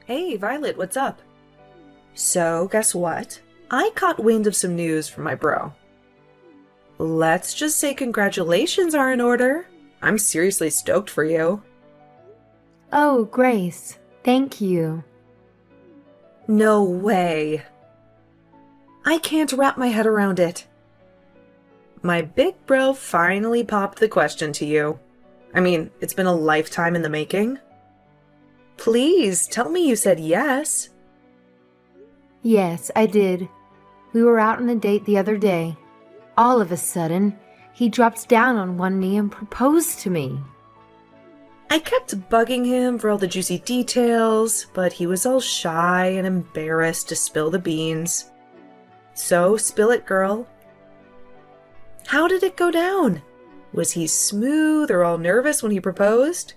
Hey, Violet, what's up? So, guess what? I caught wind of some news from my bro. Let's just say congratulations are in order. I'm seriously stoked for you. Oh, Grace, thank you. No way. I can't wrap my head around it. My big bro finally popped the question to you. I mean, it's been a lifetime in the making. Please, tell me you said yes. Yes, I did. We were out on a date the other day. All of a sudden, he drops down on one knee and proposed to me. I kept bugging him for all the juicy details, but he was all shy and embarrassed to spill the beans. So, spill it, girl. How did it go down? Was he smooth or all nervous when he proposed?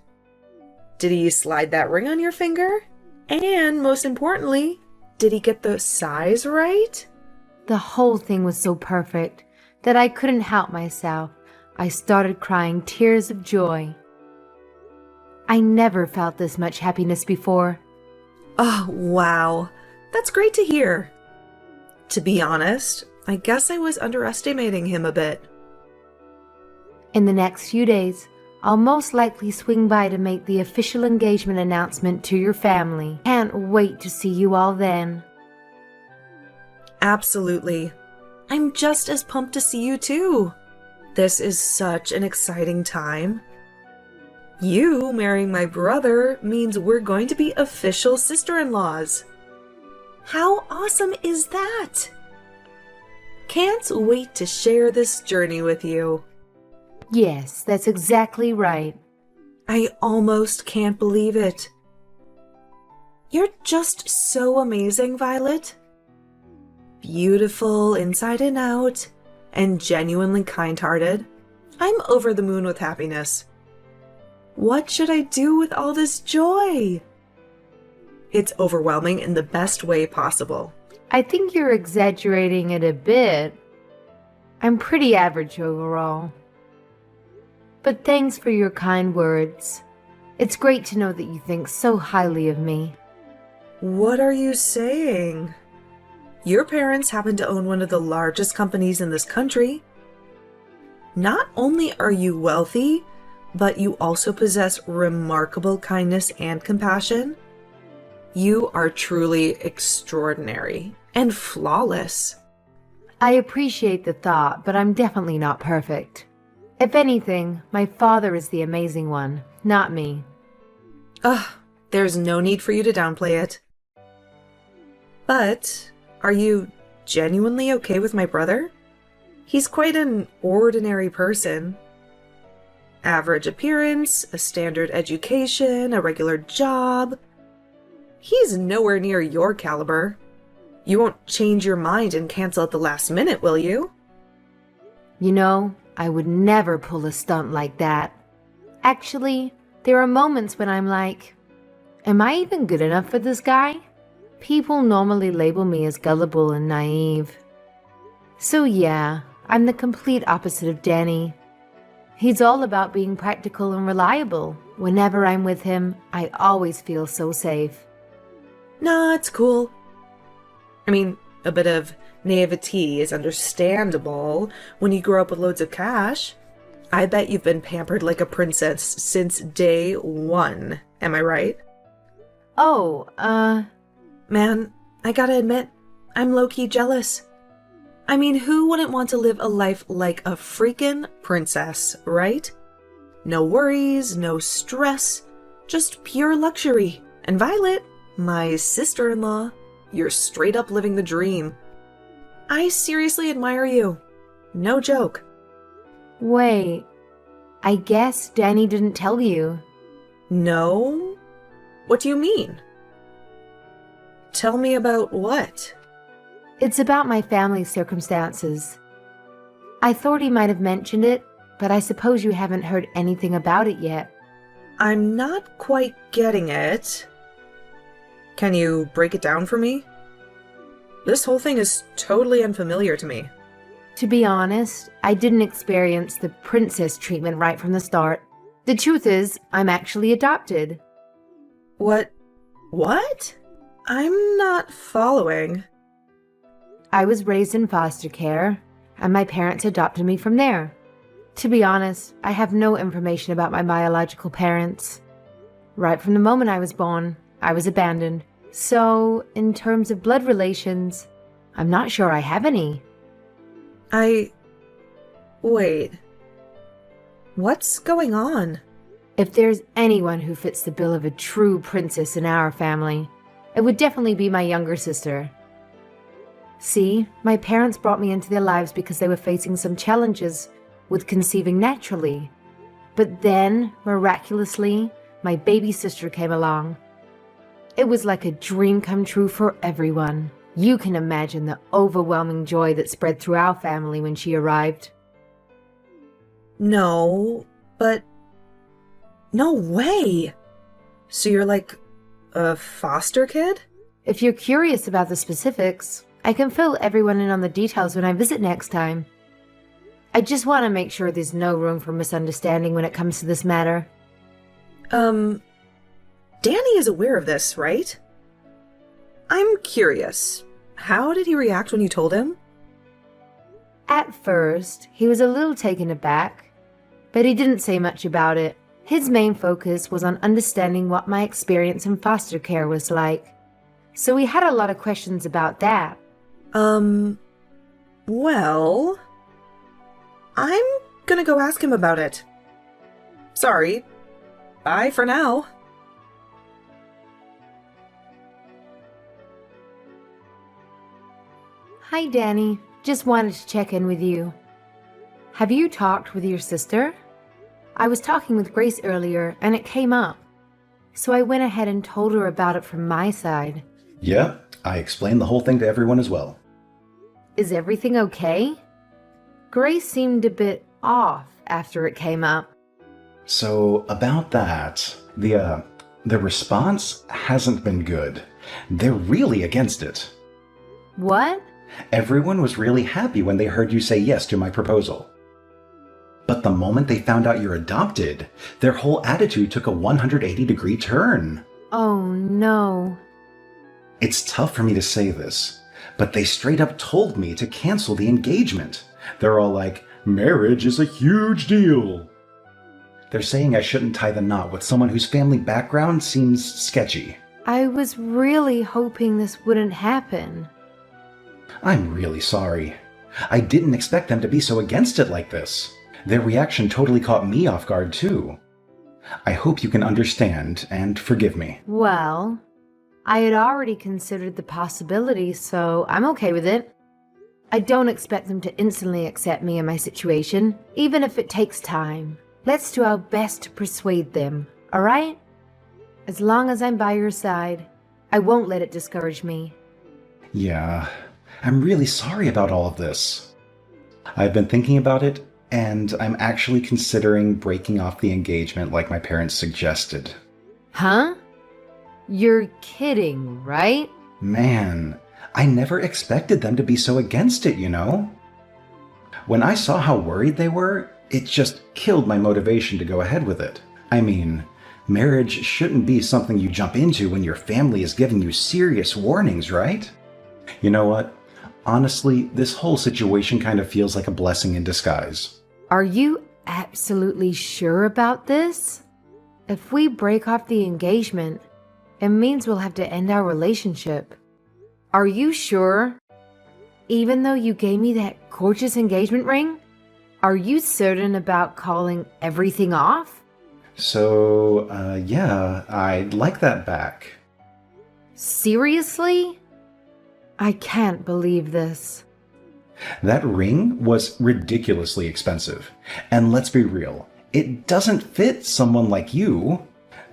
Did he slide that ring on your finger? And most importantly, did he get the size right? The whole thing was so perfect that I couldn't help myself. I started crying tears of joy. I never felt this much happiness before. Oh, wow. That's great to hear. To be honest, I guess I was underestimating him a bit. In the next few days, I'll most likely swing by to make the official engagement announcement to your family. Can't wait to see you all then. Absolutely. I'm just as pumped to see you too. This is such an exciting time. You marrying my brother means we're going to be official sister-in-laws. How awesome is that? Can't wait to share this journey with you. Yes, that's exactly right. I almost can't believe it. You're just so amazing, Violet. Beautiful inside and out, and genuinely kind-hearted. I'm over the moon with happiness. What should I do with all this joy? It's overwhelming in the best way possible. I think you're exaggerating it a bit. I'm pretty average overall. But thanks for your kind words. It's great to know that you think so highly of me. What are you saying? Your parents happen to own one of the largest companies in this country. Not only are you wealthy, but you also possess remarkable kindness and compassion. You are truly extraordinary and flawless. I appreciate the thought, but I'm definitely not perfect. If anything, my father is the amazing one, not me. Ugh, there's no need for you to downplay it. But, are you genuinely okay with my brother? He's quite an ordinary person. Average appearance, a standard education, a regular job. He's nowhere near your caliber. You won't change your mind and cancel at the last minute, will you? You know, I would never pull a stunt like that. Actually, there are moments when I'm like, am I even good enough for this guy? People normally label me as gullible and naive. So yeah, I'm the complete opposite of Danny. He's all about being practical and reliable. Whenever I'm with him, I always feel so safe. Nah, it's cool. I mean, a bit of naivety is understandable when you grow up with loads of cash. I bet you've been pampered like a princess since day one. Am I right? Oh, Man, I gotta admit, I'm low-key jealous. I mean, who wouldn't want to live a life like a freaking princess, right? No worries, no stress, just pure luxury. And Violet, my sister-in-law, you're straight up living the dream. I seriously admire you. No joke. wait. I guess Danny didn't tell you. No? What do you mean? Tell me about what? It's about my family's circumstances. I thought he might have mentioned it, but I suppose you haven't heard anything about it yet. I'm not quite getting it. Can you break it down for me? This whole thing is totally unfamiliar to me. To be honest, I didn't experience the princess treatment right from the start. The truth is, I'm actually adopted. What? What? I'm not following. I was raised in foster care, and my parents adopted me from there. To be honest, I have no information about my biological parents. Right from the moment I was born, I was abandoned. So, in terms of blood relations, I'm not sure I have any. Wait. What's going on? If there's anyone who fits the bill of a true princess in our family, it would definitely be my younger sister. See, my parents brought me into their lives because they were facing some challenges with conceiving naturally. But then, miraculously, my baby sister came along. It was like a dream come true for everyone. You can imagine the overwhelming joy that spread through our family when she arrived. No, but... No way! So you're like a foster kid? If you're curious about the specifics, I can fill everyone in on the details when I visit next time. I just want to make sure there's no room for misunderstanding when it comes to this matter. Danny is aware of this, right? I'm curious. How did he react when you told him? At first, he was a little taken aback, but he didn't say much about it. His main focus was on understanding what my experience in foster care was like. So we had a lot of questions about that. Well... I'm gonna go ask him about it. Sorry. Bye for now. Hi, Danny. Just wanted to check in with you. Have you talked with your sister? I was talking with Grace earlier, and it came up. So I went ahead and told her about it from my side. Yeah, I explained the whole thing to everyone as well. Is everything okay? Grace seemed a bit off after it came up. So, about that, the response hasn't been good. They're really against it. What? Everyone was really happy when they heard you say yes to my proposal. But the moment they found out you're adopted, their whole attitude took a 180-degree turn. Oh, no. It's tough for me to say this, but they straight up told me to cancel the engagement. They're all like, marriage is a huge deal. They're saying I shouldn't tie the knot with someone whose family background seems sketchy. I was really hoping this wouldn't happen. I'm really sorry. I didn't expect them to be so against it like this. Their reaction totally caught me off guard too. I hope you can understand and forgive me. Well, I had already considered the possibility, so I'm okay with it. I don't expect them to instantly accept me in my situation, even if it takes time. Let's do our best to persuade them, alright? As long as I'm by your side, I won't let it discourage me. Yeah, I'm really sorry about all of this. I've been thinking about it, and I'm actually considering breaking off the engagement like my parents suggested. Huh? You're kidding, right? Man, I never expected them to be so against it, you know? When I saw how worried they were, it just killed my motivation to go ahead with it. I mean, marriage shouldn't be something you jump into when your family is giving you serious warnings, right? You know what? Honestly, this whole situation kind of feels like a blessing in disguise. Are you absolutely sure about this? If we break off the engagement, it means we'll have to end our relationship. Are you sure? Even though you gave me that gorgeous engagement ring? Are you certain about calling everything off? So, yeah, I'd like that back. Seriously? I can't believe this. That ring was ridiculously expensive. And let's be real, it doesn't fit someone like you.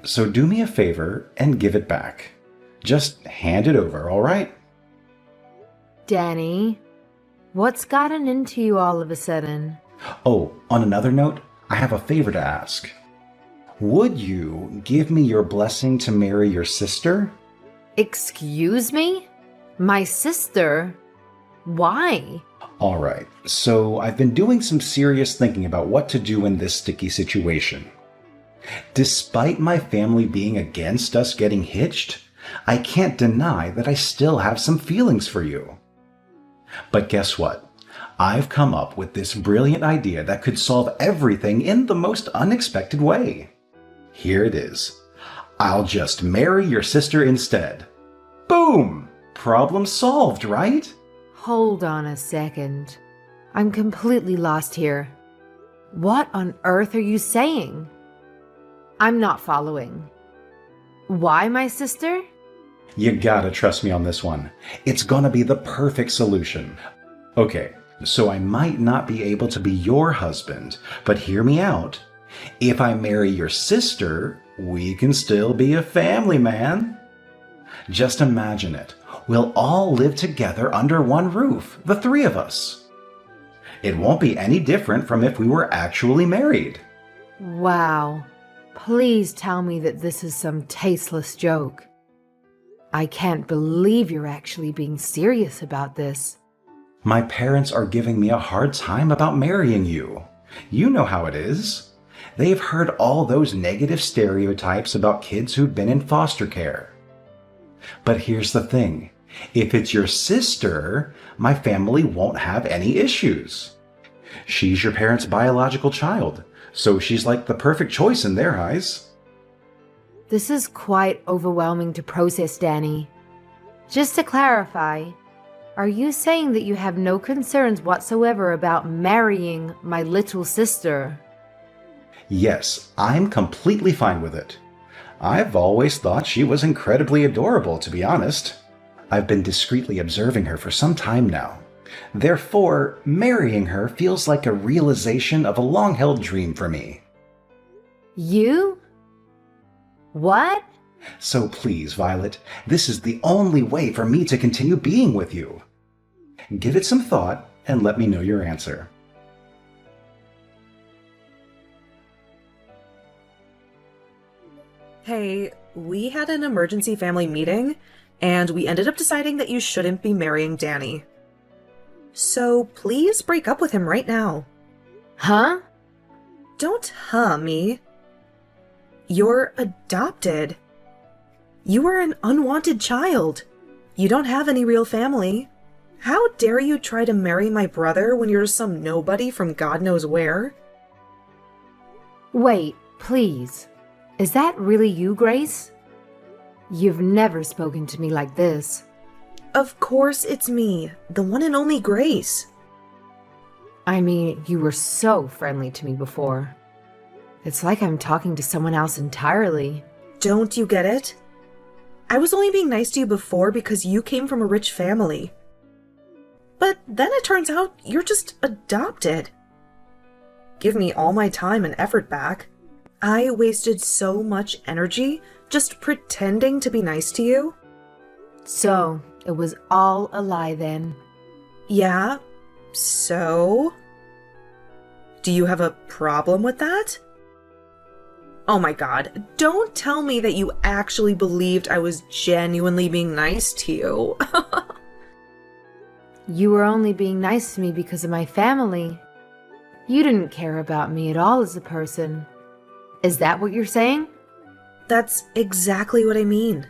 So do me a favor and give it back. Just hand it over, all right? Danny, what's gotten into you all of a sudden? Oh, on another note, I have a favor to ask. Would you give me your blessing to marry your sister? Excuse me? My sister? Why? All right, so I've been doing some serious thinking about what to do in this sticky situation. Despite my family being against us getting hitched, I can't deny that I still have some feelings for you. But guess what? I've come up with this brilliant idea that could solve everything in the most unexpected way. Here it is. I'll just marry your sister instead. Boom! Problem solved, right? Hold on a second. I'm completely lost here. What on earth are you saying? I'm not following. Why my sister? You gotta trust me on this one. It's gonna be the perfect solution. Okay, so I might not be able to be your husband, but hear me out. If I marry your sister, we can still be a family, man. Just imagine it. We'll all live together under one roof, the three of us. It won't be any different from if we were actually married. Wow. Please tell me that this is some tasteless joke. I can't believe you're actually being serious about this. My parents are giving me a hard time about marrying you. You know how it is. They've heard all those negative stereotypes about kids who've been in foster care. But here's the thing. If it's your sister, my family won't have any issues. She's your parents' biological child, so she's like the perfect choice in their eyes. This is quite overwhelming to process, Danny. Just to clarify, are you saying that you have no concerns whatsoever about marrying my little sister? Yes, I'm completely fine with it. I've always thought she was incredibly adorable, to be honest. I've been discreetly observing her for some time now. Therefore, marrying her feels like a realization of a long-held dream for me. You? What? So please, Violet, this is the only way for me to continue being with you. Give it some thought and let me know your answer. Hey, we had an emergency family meeting, and we ended up deciding that you shouldn't be marrying Danny. So please break up with him right now. Huh? Don't me. You're adopted. You are an unwanted child. You don't have any real family. How dare you try to marry my brother when you're some nobody from God knows where? Wait, please. Is that really you, Grace? You've never spoken to me like this. Of course it's me, the one and only Grace. I mean, you were so friendly to me before. It's like I'm talking to someone else entirely. Don't you get it? I was only being nice to you before because you came from a rich family. But then it turns out you're just adopted. Give me all my time and effort back. I wasted so much energy just pretending to be nice to you. So, it was all a lie then. Yeah, so? Do you have a problem with that? Oh my god, don't tell me that you actually believed I was genuinely being nice to you. You were only being nice to me because of my family. You didn't care about me at all as a person. Is that what you're saying? That's exactly what I mean.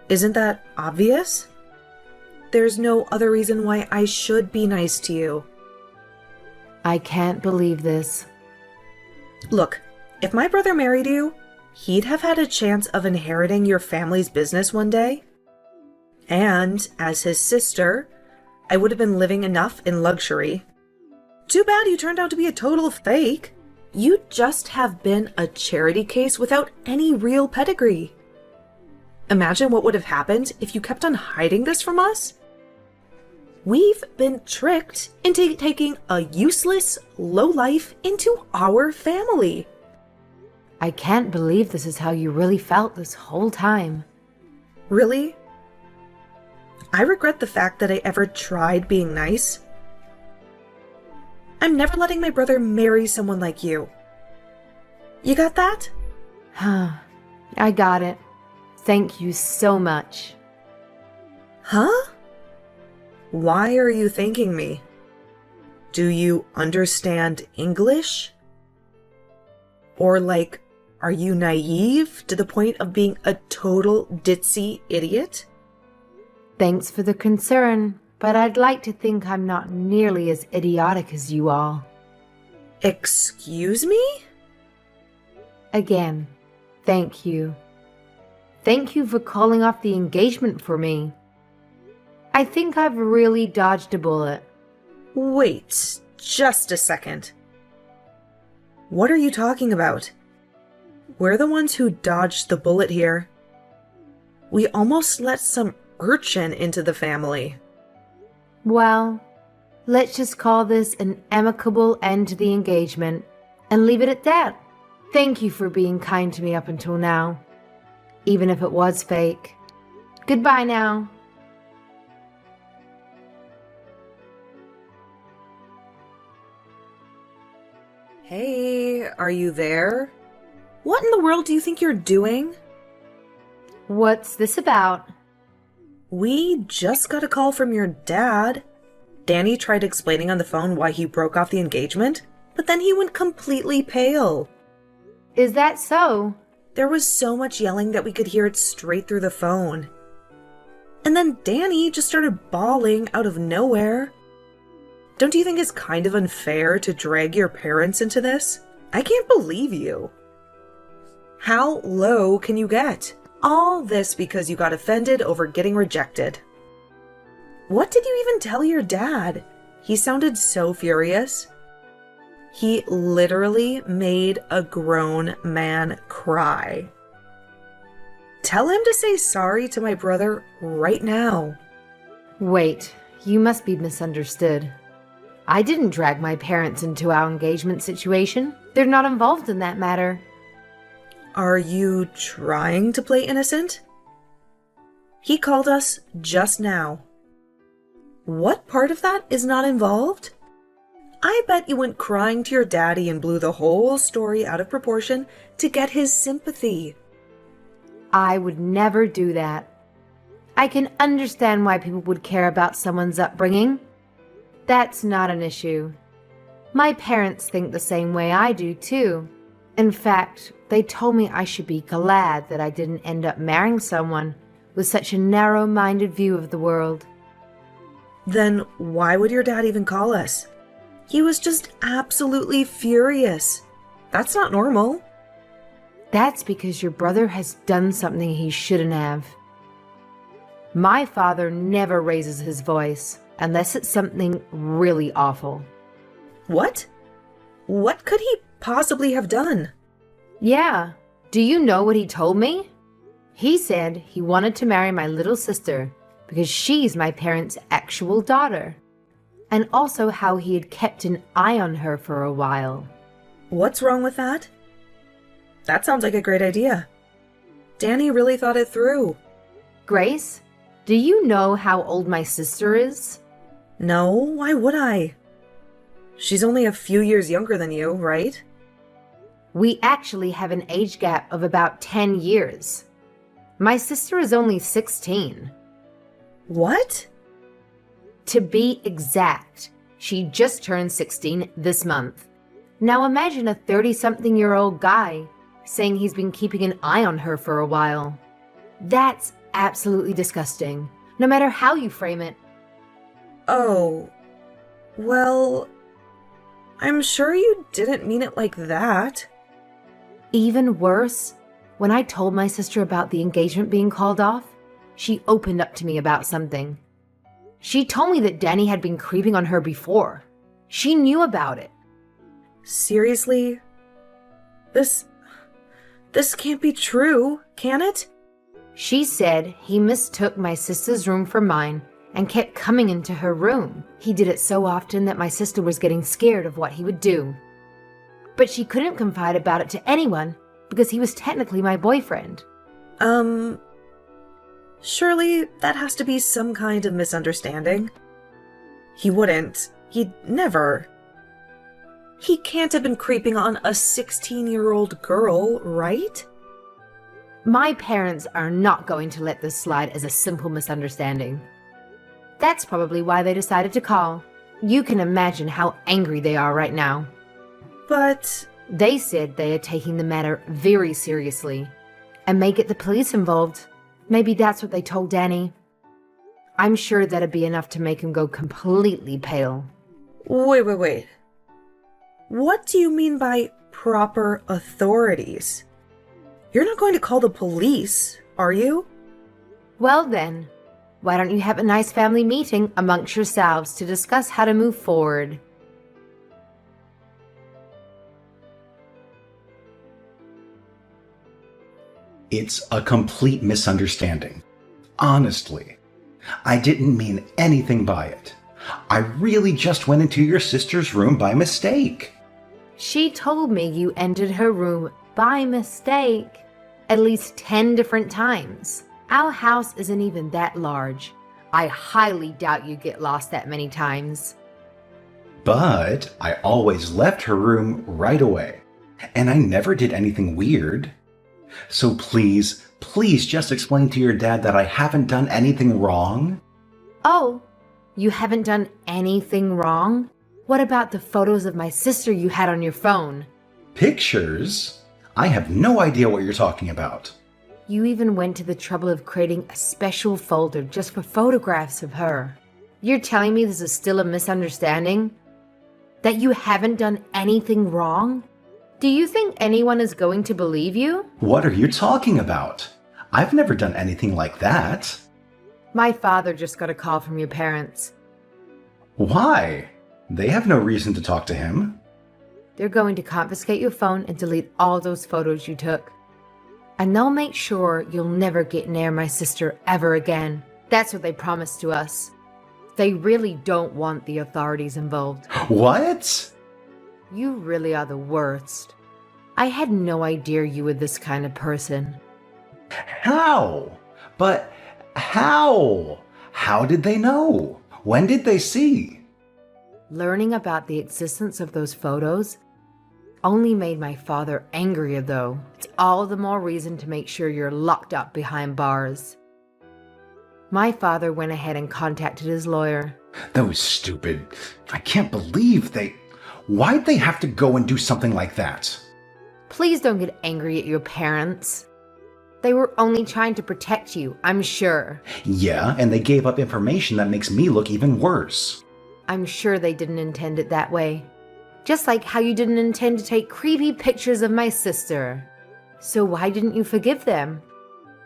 Isn't that obvious? There's no other reason why I should be nice to you. I can't believe this. Look, if my brother married you, he'd have had a chance of inheriting your family's business one day. And, as his sister, I would have been living enough in luxury. Too bad you turned out to be a total fake. You'd just have been a charity case without any real pedigree. Imagine what would have happened if you kept on hiding this from us. We've been tricked into taking a useless lowlife into our family. I can't believe this is how you really felt this whole time. Really? I regret the fact that I ever tried being nice. I'm never letting my brother marry someone like you. You got that? I got it. Thank you so much. Huh? Why are you thanking me? Do you understand English? Or like Are you naive to the point of being a total ditzy idiot? Thanks for the concern, but I'd like to think I'm not nearly as idiotic as you all. Excuse me? Again, thank you. Thank you for calling off the engagement for me. I think I've really dodged a bullet. Wait, just a second. What are you talking about? We're the ones who dodged the bullet here. We almost let some urchin into the family. Well, let's just call this an amicable end to the engagement and leave it at that. Thank you for being kind to me up until now, even if it was fake. Goodbye now. Hey, are you there? What in the world do you think you're doing? What's this about? We just got a call from your dad. Danny tried explaining on the phone why he broke off the engagement, but then he went completely pale. Is that so? There was so much yelling that we could hear it straight through the phone. And then Danny just started bawling out of nowhere. Don't you think it's kind of unfair to drag your parents into this? I can't believe you. How low can you get? All this because you got offended over getting rejected. What did you even tell your dad? He sounded so furious. He literally made a grown man cry. Tell him to say sorry to my brother right now. Wait, you must be misunderstood. I didn't drag my parents into our engagement situation. They're not involved in that matter. Are you trying to play innocent? He called us just now. What part of that is not involved? I bet you went crying to your daddy and blew the whole story out of proportion to get his sympathy. I would never do that. I can understand why people would care about someone's upbringing. That's not an issue. My parents think the same way I do, too. In fact, they told me I should be glad that I didn't end up marrying someone with such a narrow-minded view of the world. Then why would your dad even call us? He was just absolutely furious. That's not normal. That's because your brother has done something he shouldn't have. My father never raises his voice unless it's something really awful. What? What could he possibly have done? Yeah. Do you know what he told me? He said he wanted to marry my little sister because she's my parents' actual daughter. And also how he had kept an eye on her for a while. What's wrong with that? That sounds like a great idea. Danny really thought it through. Grace, do you know how old my sister is? No, why would I? She's only a few years younger than you, right? We actually have an age gap of about 10 years. My sister is only 16. What? To be exact, she just turned 16 this month. Now imagine a 30-something-year-old guy saying he's been keeping an eye on her for a while. That's absolutely disgusting, no matter how you frame it. Oh, well, I'm sure you didn't mean it like that. Even worse, when I told my sister about the engagement being called off, she opened up to me about something. She told me that Danny had been creeping on her before. She knew about it. Seriously? This can't be true, can it? She said he mistook my sister's room for mine and kept coming into her room. He did it so often that my sister was getting scared of what he would do. But she couldn't confide about it to anyone because he was technically my boyfriend. Surely that has to be some kind of misunderstanding. He wouldn't. He'd never. He can't have been creeping on a 16-year-old girl, right? My parents are not going to let this slide as a simple misunderstanding. That's probably why they decided to call. You can imagine how angry they are right now. But They said they are taking the matter very seriously and may get the police involved. Maybe that's what they told Danny. I'm sure that'd be enough to make him go completely pale. Wait. What do you mean by proper authorities? You're not going to call the police, are you? Well then, why don't you have a nice family meeting amongst yourselves to discuss how to move forward? It's a complete misunderstanding. Honestly, I didn't mean anything by it. I really just went into your sister's room by mistake. She told me you entered her room by mistake at least 10 different times. Our house isn't even that large. I highly doubt you get lost that many times. But I always left her room right away, and I never did anything weird. So please just explain to your dad that I haven't done anything wrong. Oh, you haven't done anything wrong? What about the photos of my sister you had on your phone? Pictures? I have no idea what you're talking about. You even went to the trouble of creating a special folder just for photographs of her. You're telling me this is still a misunderstanding? That you haven't done anything wrong? Do you think anyone is going to believe you? What are you talking about? I've never done anything like that. My father just got a call from your parents. Why? They have no reason to talk to him. They're going to confiscate your phone and delete all those photos you took. And they'll make sure you'll never get near my sister ever again. That's what they promised to us. They really don't want the authorities involved. What? You really are the worst. I had no idea you were this kind of person. How? But how? How did they know? When did they see? Learning about the existence of those photos only made my father angrier, though. It's all the more reason to make sure you're locked up behind bars. My father went ahead and contacted his lawyer. That was stupid. I can't believe Why'd they have to go and do something like that? Please don't get angry at your parents. They were only trying to protect you, I'm sure. Yeah, and they gave up information that makes me look even worse. I'm sure they didn't intend it that way. Just like how you didn't intend to take creepy pictures of my sister. So why didn't you forgive them?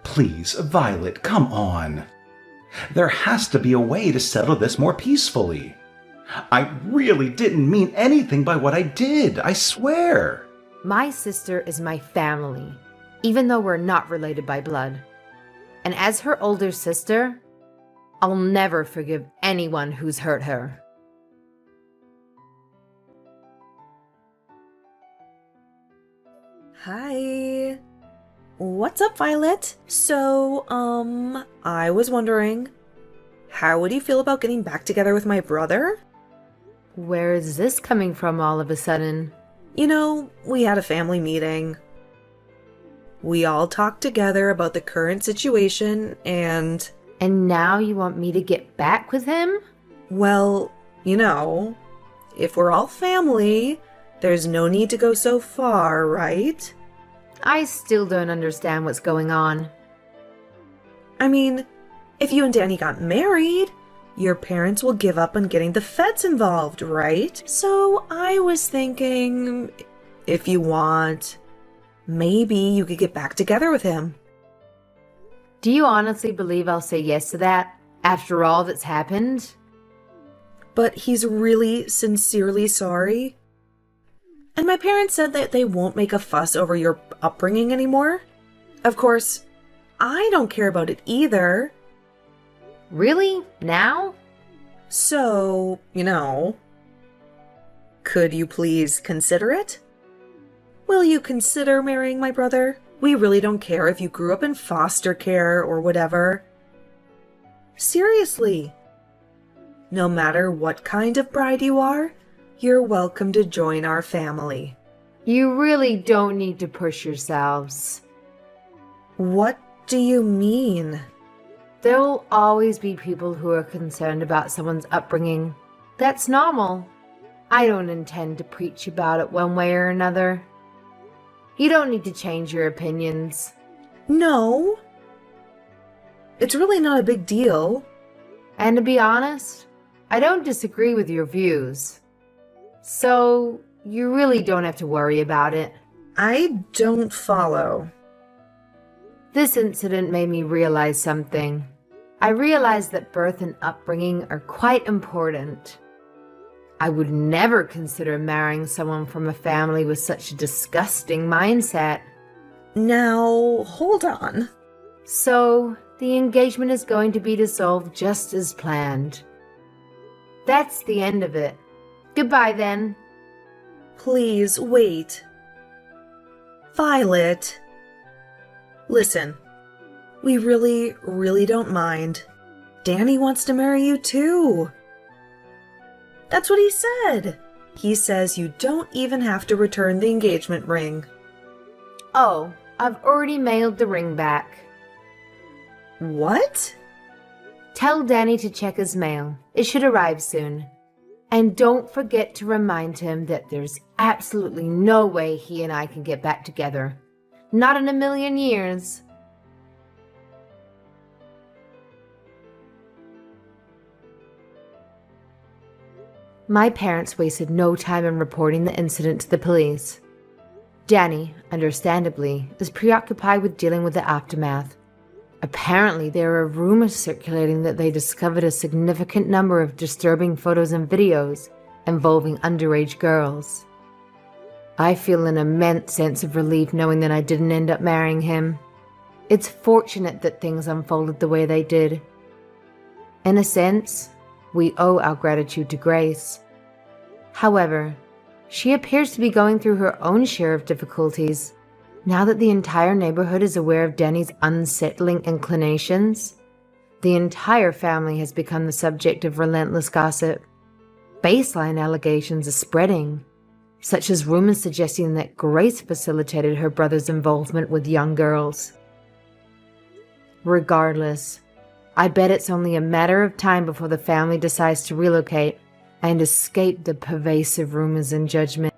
Please, Violet, come on. There has to be a way to settle this more peacefully. I really didn't mean anything by what I did, I swear. My sister is my family, even though we're not related by blood. And as her older sister, I'll never forgive anyone who's hurt her. Hi. What's up, Violet? So, I was wondering, how would you feel about getting back together with my brother? Where is this coming from all of a sudden? You know, we had a family meeting. We all talked together about the current situation and... And now you want me to get back with him? Well, you know, if we're all family, there's no need to go so far, right? I still don't understand what's going on. I mean, if you and Danny got married, your parents will give up on getting the feds involved, right? So I was thinking, if you want, maybe you could get back together with him. Do you honestly believe I'll say yes to that, after all that's happened? But he's really sincerely sorry. And my parents said that they won't make a fuss over your upbringing anymore. Of course, I don't care about it either. Really? Now? So, you know, could you please consider it? Will you consider marrying my brother? We really don't care if you grew up in foster care or whatever. Seriously. No matter what kind of bride you are, you're welcome to join our family. You really don't need to push yourselves. What do you mean? There'll always be people who are concerned about someone's upbringing. That's normal. I don't intend to preach about it one way or another. You don't need to change your opinions. No. It's really not a big deal. And to be honest, I don't disagree with your views. So, you really don't have to worry about it. I don't follow. This incident made me realize something. I realized that birth and upbringing are quite important. I would never consider marrying someone from a family with such a disgusting mindset. Now, hold on. So, the engagement is going to be dissolved just as planned. That's the end of it. Goodbye then. Please, wait. Violet. Listen, we really don't mind. Danny wants to marry you too. That's what he said. He says you don't even have to return the engagement ring. Oh, I've already mailed the ring back. What? Tell Danny to check his mail. It should arrive soon. And don't forget to remind him that there's absolutely no way he and I can get back together. Not in a million years. My parents wasted no time in reporting the incident to the police. Danny, understandably, is preoccupied with dealing with the aftermath. Apparently, there are rumors circulating that they discovered a significant number of disturbing photos and videos involving underage girls. I feel an immense sense of relief knowing that I didn't end up marrying him. It's fortunate that things unfolded the way they did. In a sense, we owe our gratitude to Grace. However, she appears to be going through her own share of difficulties. Now that the entire neighborhood is aware of Danny's unsettling inclinations, the entire family has become the subject of relentless gossip. Baseline allegations are spreading, such as rumors suggesting that Grace facilitated her brother's involvement with young girls. Regardless, I bet it's only a matter of time before the family decides to relocate and escape the pervasive rumors and judgment.